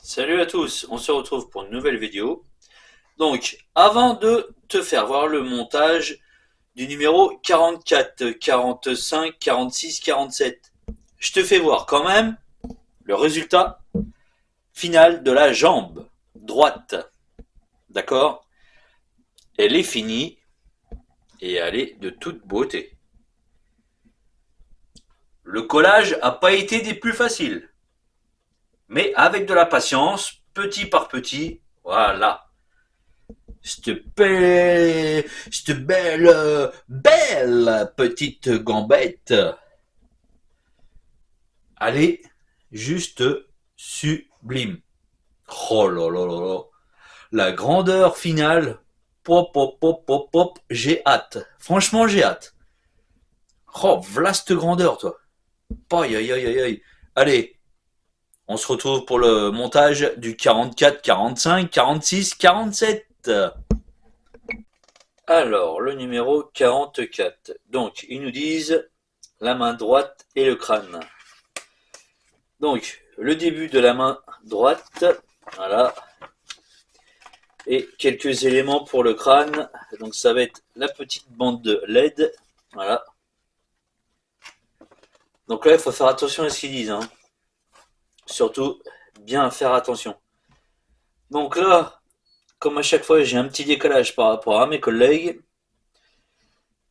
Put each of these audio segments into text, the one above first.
Salut à tous, on se retrouve pour une nouvelle vidéo. Donc, avant de te faire voir le montage du numéro 44, 45, 46, 47, je te fais voir quand même le résultat final de la jambe droite. D'accord? Elle est finie et elle est de toute beauté. Le collage n'a pas été des plus faciles, mais avec de la patience, petit par petit, voilà. Belle petite gambette. Elle est juste sublime. Oh là là là là. La grandeur finale. Pop, pop, pop, pop, pop. J'ai hâte. Franchement, j'ai hâte. Oh, vlaste grandeur, toi. Aïe, aïe, aïe, aïe, aïe. Allez, on se retrouve pour le montage du 44, 45, 46, 47. Alors, le numéro 44. Donc, ils nous disent la main droite et le crâne. Donc, le début de la main droite, voilà, et quelques éléments pour le crâne. Donc, ça va être la petite bande de LED, voilà. Donc là, il faut faire attention à ce qu'ils disent, hein. Surtout, bien faire attention. Donc là, comme à chaque fois, j'ai un petit décalage par rapport à mes collègues.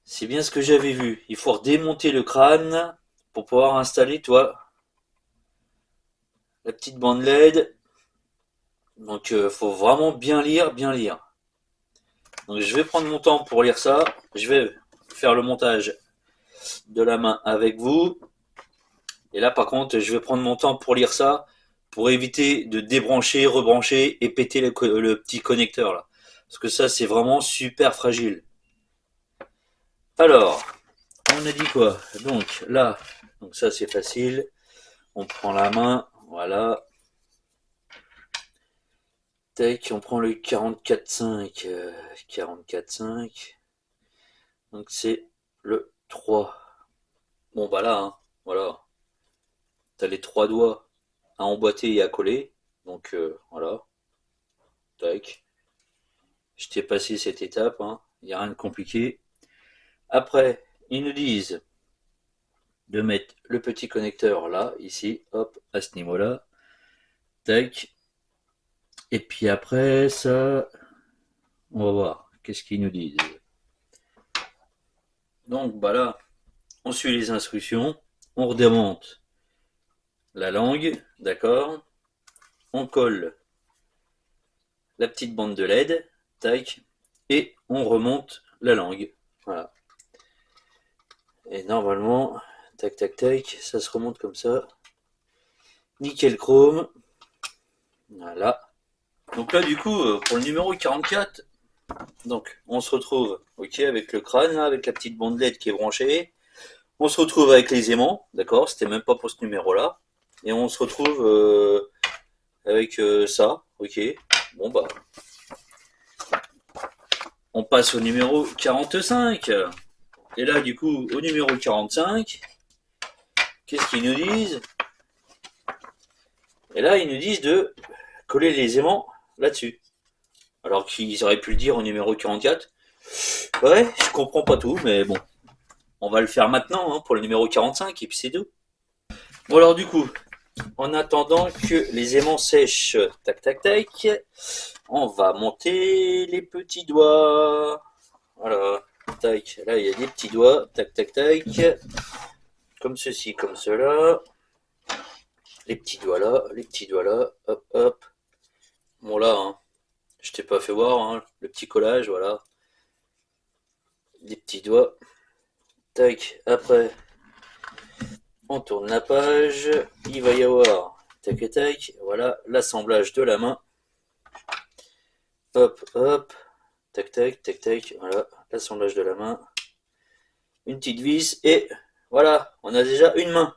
C'est bien ce que j'avais vu. Il faut redémonter le crâne pour pouvoir installer, toi, la petite bande LED. Donc, faut vraiment bien lire, bien lire. Donc, je vais prendre mon temps pour lire ça. Je vais faire le montage de la main avec vous. Et là, par contre, je vais prendre mon temps pour lire ça, pour éviter de débrancher, rebrancher et péter le petit connecteur là. Parce que ça, c'est vraiment super fragile. Alors, on a dit quoi? Donc là, donc ça c'est facile. On prend la main, voilà. Tac, on prend le 44,5. 44,5. Donc c'est le 3. Bon bah là, hein, voilà. T'as les trois doigts à emboîter et à coller. Donc voilà. Tac. Je t'ai passé cette étape, hein. Il n'y a rien de compliqué. Après, ils nous disent de mettre le petit connecteur là, ici, hop, à ce niveau-là. Tac. Et puis après, ça, on va voir. Qu'est-ce qu'ils nous disent? Donc, bah là, on suit les instructions. On redémonte la langue, d'accord? On colle la petite bande de LED, tac, et on remonte la langue. Voilà. Et normalement, tac, tac, tac, ça se remonte comme ça. Nickel chrome. Voilà. Donc là, du coup, pour le numéro 44, donc on se retrouve, ok, avec le crâne, là, avec la petite bande LED qui est branchée. On se retrouve avec les aimants, d'accord? C'était même pas pour ce numéro-là. Et on se retrouve avec ça, ok. Bon bah, on passe au numéro 45. Et là, du coup, au numéro 45, qu'est-ce qu'ils nous disent? Et là, ils nous disent de coller les aimants là-dessus. Alors qu'ils auraient pu le dire au numéro 44. Ouais, je comprends pas tout, mais bon. On va le faire maintenant, hein, pour le numéro 45, et puis c'est tout. Bon alors du coup, en attendant que les aimants sèchent, tac tac tac, on va monter les petits doigts. Voilà, tac, là il y a des petits doigts, tac tac tac, comme ceci, comme cela. Les petits doigts là, hop hop. Bon là, hein, je t'ai pas fait voir, hein, le petit collage, voilà. Les petits doigts, tac, après on tourne la page, il va y avoir, tac tac, voilà, l'assemblage de la main. Hop, hop, tac tac, tac tac, voilà, l'assemblage de la main. Une petite vis et voilà, on a déjà une main.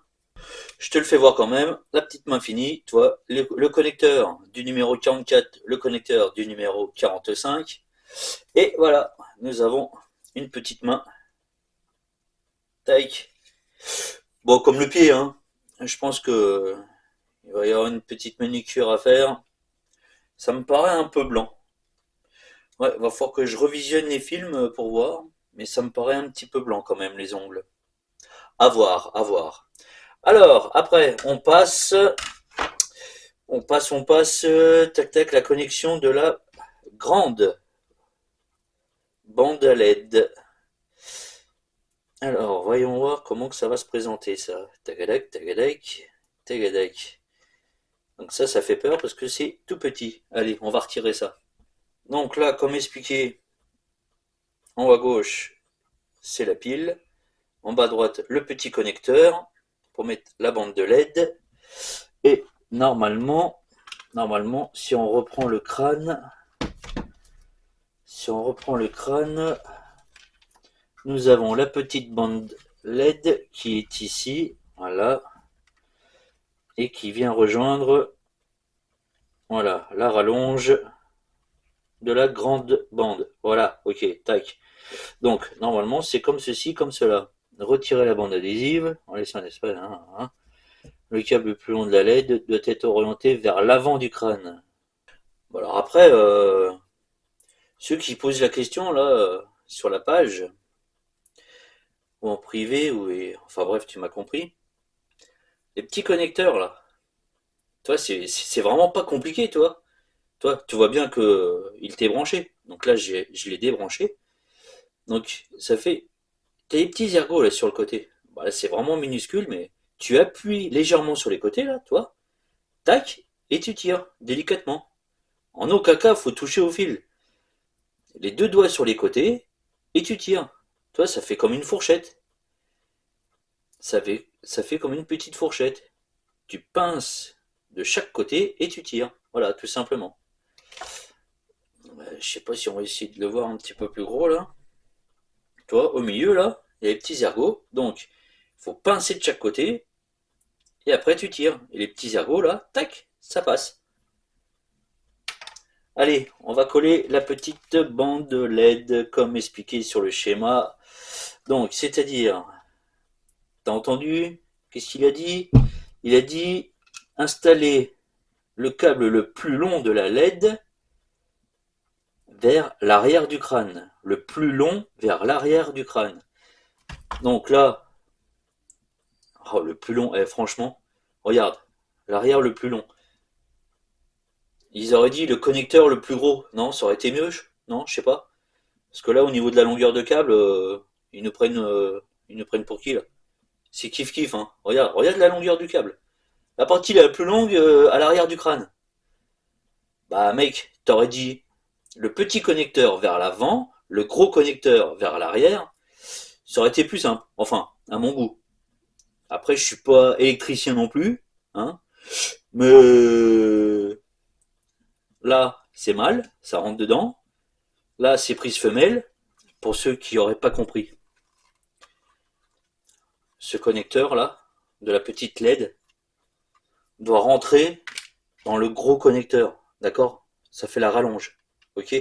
Je te le fais voir quand même, la petite main finie, toi, le connecteur du numéro 44, le connecteur du numéro 45. Et voilà, nous avons une petite main. Tac. Bon, comme le pied, hein. Je pense que Il va y avoir une petite manucure à faire. Ça me paraît un peu blanc. Ouais, va falloir que je revisionne les films pour voir. Mais ça me paraît un petit peu blanc quand même, les ongles. À voir, à voir. Alors, après, tac tac, la connexion de la grande bande à LED. Alors, voyons voir comment que ça va se présenter, ça. Tagadac, tagadac, tagadac. Donc ça fait peur parce que c'est tout petit. Allez, on va retirer ça. Donc là, comme expliqué, en haut à gauche, c'est la pile. En bas à droite, le petit connecteur pour mettre la bande de LED. Et normalement, si on reprend le crâne, nous avons la petite bande LED qui est ici, voilà, et qui vient rejoindre, voilà, la rallonge de la grande bande. Voilà, ok, tac. Donc, normalement, c'est comme ceci, comme cela. Retirer la bande adhésive, en laissant un espace. Le câble le plus long de la LED doit être orienté vers l'avant du crâne. Bon, alors après, ceux qui posent la question, là, sur la page, ou en privé, enfin bref, tu m'as compris. Les petits connecteurs, là, toi, c'est vraiment pas compliqué, toi. Toi, tu vois bien que il t'est branché. Donc là, je l'ai débranché. Donc, ça fait. T'as des petits ergots là sur le côté. Bah, c'est vraiment minuscule, mais tu appuies légèrement sur les côtés, là, toi. Tac, et tu tires, délicatement. En aucun cas, faut toucher au fil. Les deux doigts sur les côtés, et tu tires. Toi, ça fait comme une fourchette. Ça fait comme une petite fourchette. Tu pinces de chaque côté et tu tires. Voilà, tout simplement. Je sais pas si on va essayer de le voir un petit peu plus gros là. Toi, au milieu là, il y a les petits ergots. Donc, il faut pincer de chaque côté et après tu tires. Et les petits ergots là, tac, ça passe. Allez, on va coller la petite bande LED comme expliqué sur le schéma. Donc, c'est-à-dire, t'as entendu? Qu'est-ce qu'il a dit? Il a dit installer le câble le plus long de la LED vers l'arrière du crâne. Le plus long vers l'arrière du crâne. Donc là, oh, le plus long, franchement, regarde, l'arrière le plus long. Ils auraient dit le connecteur le plus gros. Non, ça aurait été mieux. Non, je sais pas. Parce que là, au niveau de la longueur de câble, ils nous prennent pour qui là? C'est kiff kiff, hein. Regarde la longueur du câble. La partie la plus longue à l'arrière du crâne. Bah mec, t'aurais dit le petit connecteur vers l'avant, le gros connecteur vers l'arrière. Ça aurait été plus simple. Enfin, à mon goût. Après, je suis pas électricien non plus, hein. Mais là, c'est mal, ça rentre dedans. Là, c'est prise femelle, pour ceux qui n'auraient pas compris. Ce connecteur-là, de la petite LED, doit rentrer dans le gros connecteur, d'accord? Ça fait la rallonge, ok?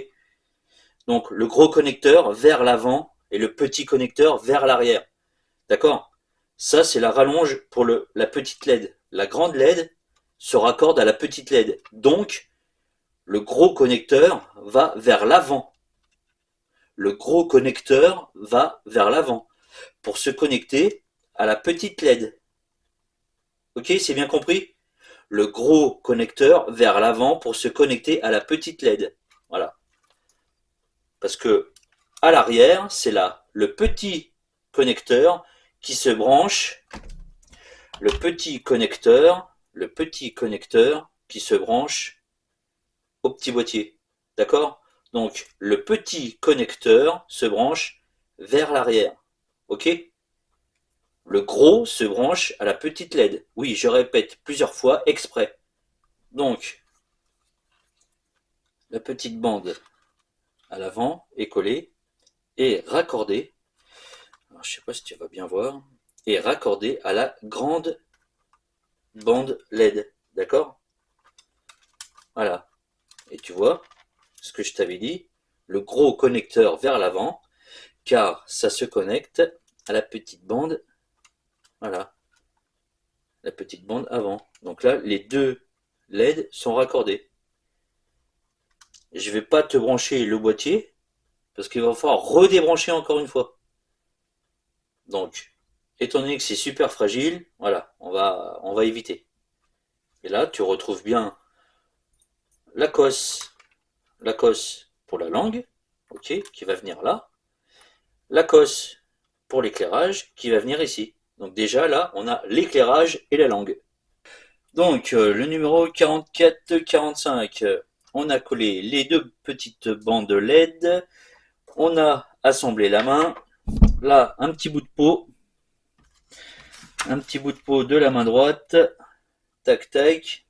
Donc, le gros connecteur vers l'avant et le petit connecteur vers l'arrière, d'accord? Ça, c'est la rallonge pour la petite LED. La grande LED se raccorde à la petite LED. Donc, le gros connecteur va vers l'avant. Le gros connecteur va vers l'avant pour se connecter à la petite LED. Ok, c'est bien compris? Le gros connecteur vers l'avant pour se connecter à la petite LED. Voilà. Parce que à l'arrière, c'est là le petit connecteur qui se branche, le petit connecteur qui se branche au petit boîtier. D'accord? Donc, le petit connecteur se branche vers l'arrière. Ok? Le gros se branche à la petite LED. Oui, je répète plusieurs fois exprès. Donc, la petite bande à l'avant est collée et raccordée. Alors, je sais pas si tu vas bien voir. Et raccordée à la grande bande LED. D'accord? Voilà. Et tu vois ce que je t'avais dit, le gros connecteur vers l'avant, car ça se connecte à la petite bande. Voilà. la petite bande avant. Donc là, les deux LED sont raccordés. Je vais pas te brancher le boîtier parce qu'il va falloir redébrancher encore une fois. Donc, étant donné que c'est super fragile, voilà, on va éviter. Et là, tu retrouves bien la cosse pour la langue, ok, qui va venir là, la cosse pour l'éclairage qui va venir ici. Donc déjà là, on a l'éclairage et la langue. Donc le numéro 44-45, on a collé les deux petites bandes LED, on a assemblé la main, là un petit bout de peau de la main droite, tac tac,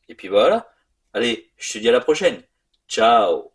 et puis voilà. Allez, je te dis à la prochaine. Ciao.